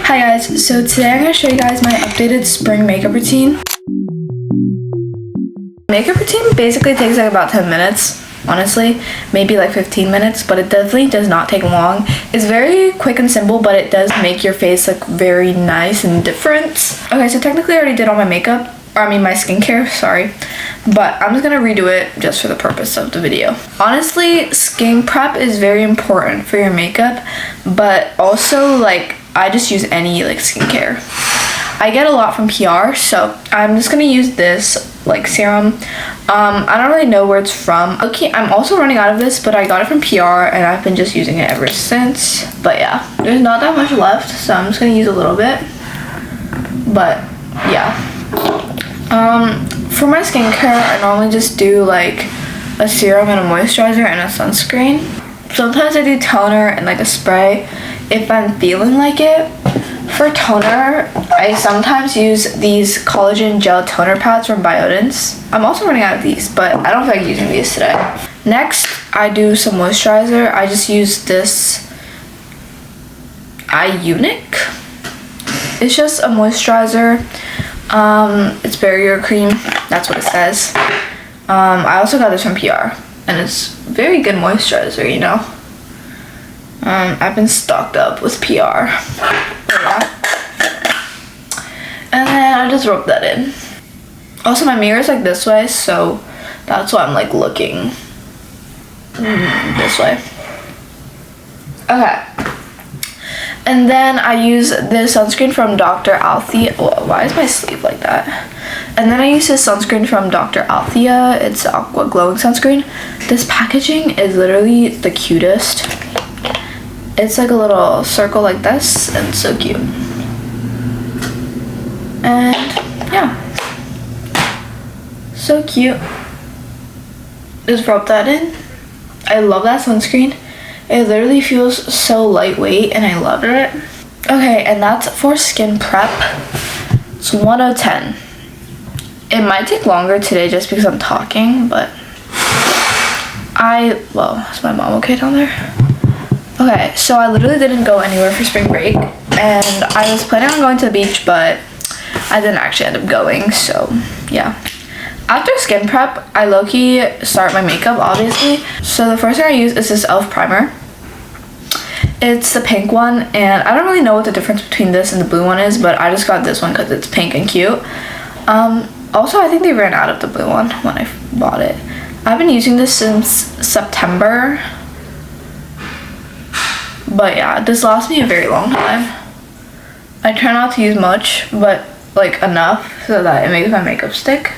Hi guys, so today I'm going to show you guys my updated spring makeup routine. Makeup routine basically takes like about 10 minutes, honestly, maybe like 15 minutes, but it definitely does not take long. It's very quick and simple, but it does make your face look very nice and different. Okay, so technically I already did all my makeup, or I mean my skincare, sorry, but I'm just gonna redo it just for the purpose of the video. Honestly, skin prep is very important for your makeup, but also like I just use any like skincare. I get a lot from PR, so I'm just gonna use this like serum. I don't really know where it's from. Okay, I'm also running out of this, but I got it from PR and I've been just using it ever since. But yeah, there's not that much left, so I'm just gonna use a little bit. But yeah. For my skincare, I normally just do like a serum and a moisturizer and a sunscreen. Sometimes I do toner and like a spray if I'm feeling like it. For toner, I sometimes use these collagen gel toner pads from Biodance. I'm also running out of these, but I don't feel like using these today. Next, I do some moisturizer. I just use this Ionic. It's just a moisturizer. It's barrier cream. That's what it says. I also got this from PR, and it's very good moisturizer, you know. I've been stocked up with PR. Yeah. And then I just rub that in. Also, my mirror is like this way, so that's why I'm like looking this way. Okay. And then I use this sunscreen from Dr. Althea. Why is my sleeve like that? And then I use this sunscreen from Dr. Althea. It's Aqua Glowing Sunscreen. This packaging is literally the cutest. It's like a little circle like this, and it's so cute. And yeah, so cute. Just rub that in. I love that sunscreen. It literally feels so lightweight and I love it. Okay, and that's for skin prep. It's 1 out of 10. It might take longer today just because I'm talking, but well, is my mom okay down there? Okay, so I literally didn't go anywhere for spring break, and I was planning on going to the beach, but I didn't actually end up going, so yeah. After skin prep, I low-key start my makeup, obviously. So the first thing I use is this e.l.f. primer. It's the pink one, and I don't really know what the difference between this and the blue one is, but I just got this one because it's pink and cute. Also, I think they ran out of the blue one when I bought it. I've been using this since September. But yeah, this lasts me a very long time. I try not to use much, but like enough so that it makes my makeup stick.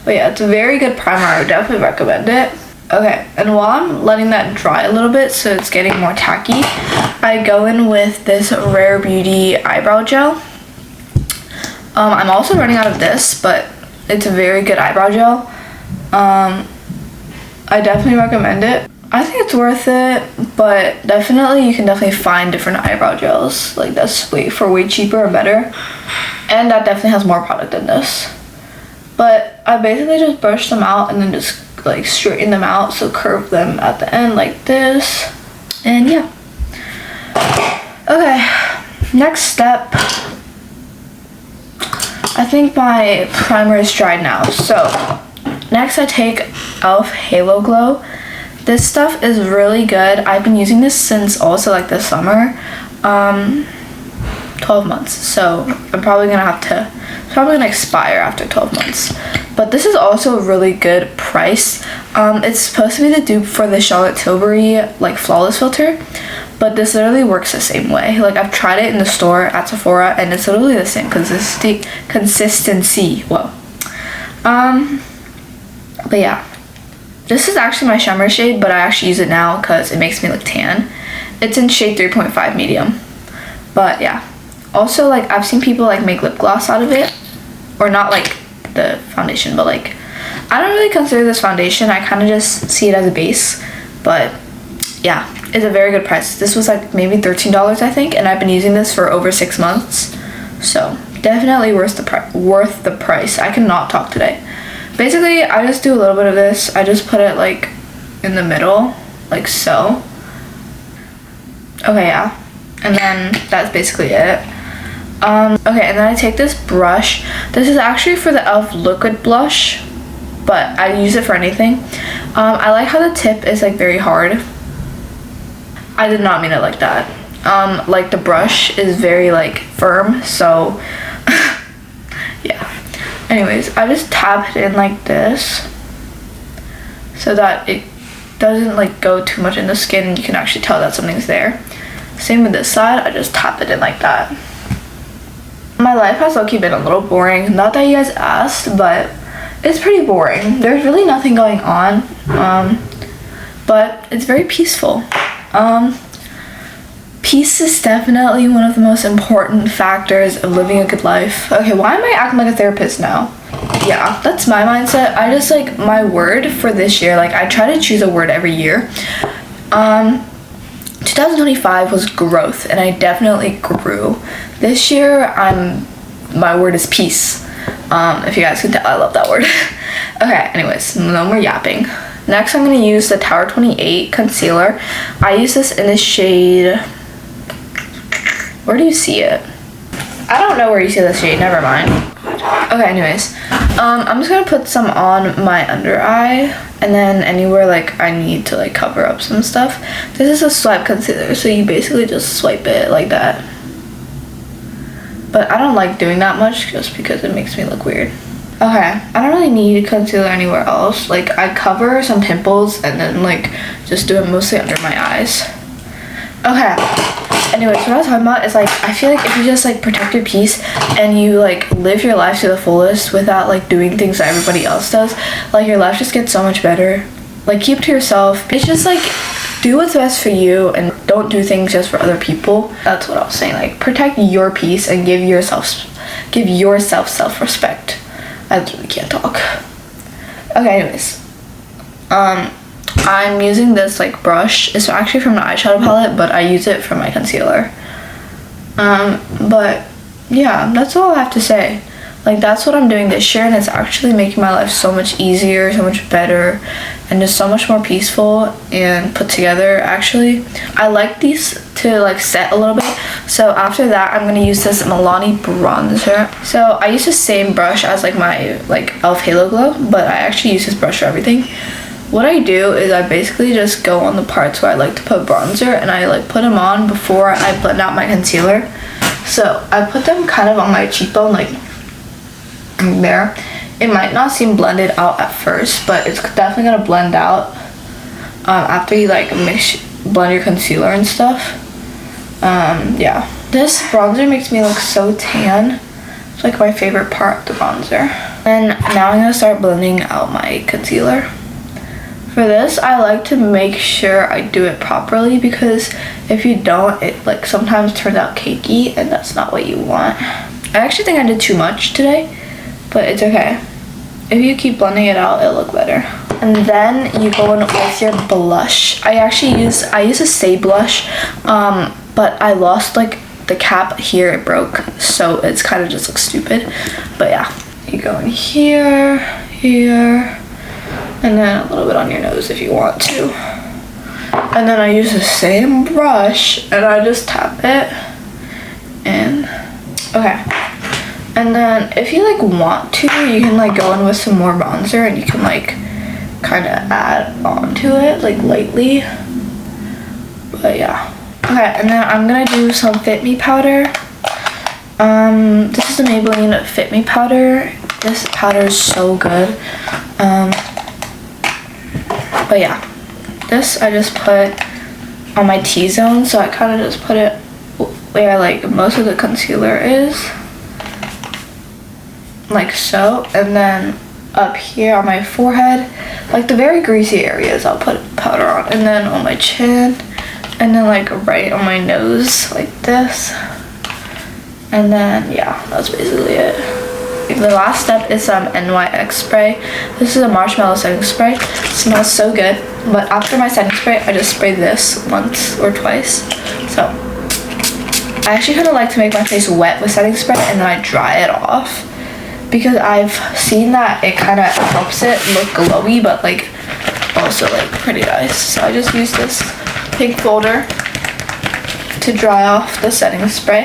But yeah, it's a very good primer. I would definitely recommend it. Okay, and while I'm letting that dry a little bit so it's getting more tacky, I go in with this Rare Beauty eyebrow gel. I'm also running out of this, but it's a very good eyebrow gel. I definitely recommend it. I think it's worth it, but definitely you can definitely find different eyebrow gels like that's way cheaper or better, and that definitely has more product than this. But I basically just brush them out and then just like straighten them out, so curve them at the end like this, and yeah. Okay, next step. I think my primer is dried now, so next I take e.l.f. Halo Glow. This stuff is really good. I've been using this since also like the summer. 12 months. So I'm probably gonna have to, it's probably gonna expire after 12 months. But this is also a really good price. It's supposed to be the dupe for the Charlotte Tilbury like flawless filter, but this literally works the same way. Like I've tried it in the store at Sephora and it's literally the same consistency. Whoa. But yeah. This is actually my shimmer shade, but I actually use it now because it makes me look tan. It's in shade 3.5 medium. But yeah. Also, like, I've seen people, like, make lip gloss out of it. Or not, like, the foundation, but, like, I don't really consider this foundation. I kind of just see it as a base. But, yeah, it's a very good price. This was, like, maybe $13, I think. And I've been using this for over 6 months. So, definitely worth the price. I cannot talk today. Basically, I just do a little bit of this. I just put it like in the middle, like so. Okay, yeah. And then that's basically it. Okay, and then I take this brush. This is actually for the e.l.f. liquid blush, but I use it for anything. I like how the tip is like very hard. I did not mean it like that. Like the brush is very like firm, so yeah. Anyways, I just tap it in like this so that it doesn't like go too much in the skin and you can actually tell that something's there. Same with this side, I just tap it in like that. My life has low-key been a little boring. Not that you guys asked, but it's pretty boring. There's really nothing going on, but it's very peaceful. Peace is definitely one of the most important factors of living a good life. Okay, why am I acting like a therapist now? Yeah, that's my mindset. I just like my word for this year. Like I try to choose a word every year. 2025 was growth, and I definitely grew. This year, my word is peace. If you guys can tell, I love that word. Okay, anyways, no more yapping. Next, I'm gonna use the Tower 28 concealer. I use this in the shade. Where do you see it? I don't know where you see the shade. Never mind. Okay, anyways, I'm just gonna put some on my under eye, and then anywhere like I need to like cover up some stuff. This is a swipe concealer, so you basically just swipe it like that. But I don't like doing that much just because it makes me look weird. Okay, I don't really need concealer anywhere else. Like I cover some pimples and then like just do it mostly under my eyes. Okay, anyways, what I was talking about is like I feel like if you just like protect your peace and you like live your life to the fullest without like doing things that everybody else does, like your life just gets so much better. Like keep to yourself. It's just like do what's best for you and don't do things just for other people. That's what I was saying. Like protect your peace and give yourself self-respect. I literally can't talk. Okay, anyways, I'm using this like brush. It's actually from the eyeshadow palette, but I use it for my concealer. But yeah, that's all I have to say. Like that's what I'm doing this year, and it's actually making my life so much easier, so much better, and just so much more peaceful and put together. Actually, I like these to like set a little bit. So after that, I'm gonna use this Milani bronzer. So I use the same brush as like my like e.l.f. Halo Glow, but I actually use this brush for everything. What I do is I basically just go on the parts where I like to put bronzer, and I like put them on before I blend out my concealer. So I put them kind of on my cheekbone, like there. It might not seem blended out at first, but it's definitely gonna blend out after you like blend your concealer and stuff. Yeah, this bronzer makes me look so tan. It's like my favorite part of the bronzer. And now I'm gonna start blending out my concealer. For this, I like to make sure I do it properly, because if you don't, it like sometimes turns out cakey, and that's not what you want. I actually think I did too much today, but it's okay. If you keep blending it out, it'll look better. And then you go in with your blush. I use a Say blush, but I lost like the cap here, it broke, so it's kind of just looks stupid. But yeah, you go in here, here, and then a little bit on your nose if you want to. And then I use the same brush and I just tap it in. Okay. And then if you like want to, you can like go in with some more bronzer, and you can like kind of add onto it like lightly. But yeah. Okay, and then I'm gonna do some Fit Me powder. This is the Maybelline Fit Me powder. This powder is so good. But yeah, this I just put on my T-zone, so I kind of just put it where like most of the concealer is, like so, and then up here on my forehead, like the very greasy areas, I'll put powder on, and then on my chin, and then like right on my nose like this, and then yeah, that's basically it. The last step is some NYX spray. This is a marshmallow setting spray. It smells so good, but after my setting spray, I just spray this once or twice. So I actually kind of like to make my face wet with setting spray, and then I dry it off, because I've seen that it kind of helps it look glowy, but like also like pretty nice. So I just use this pink folder to dry off the setting spray.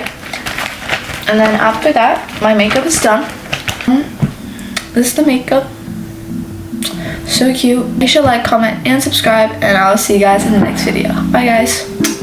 And then after that, my makeup is done. This is the makeup. So cute. Make sure to like, comment, and subscribe, and I'll see you guys in the next video. Bye guys.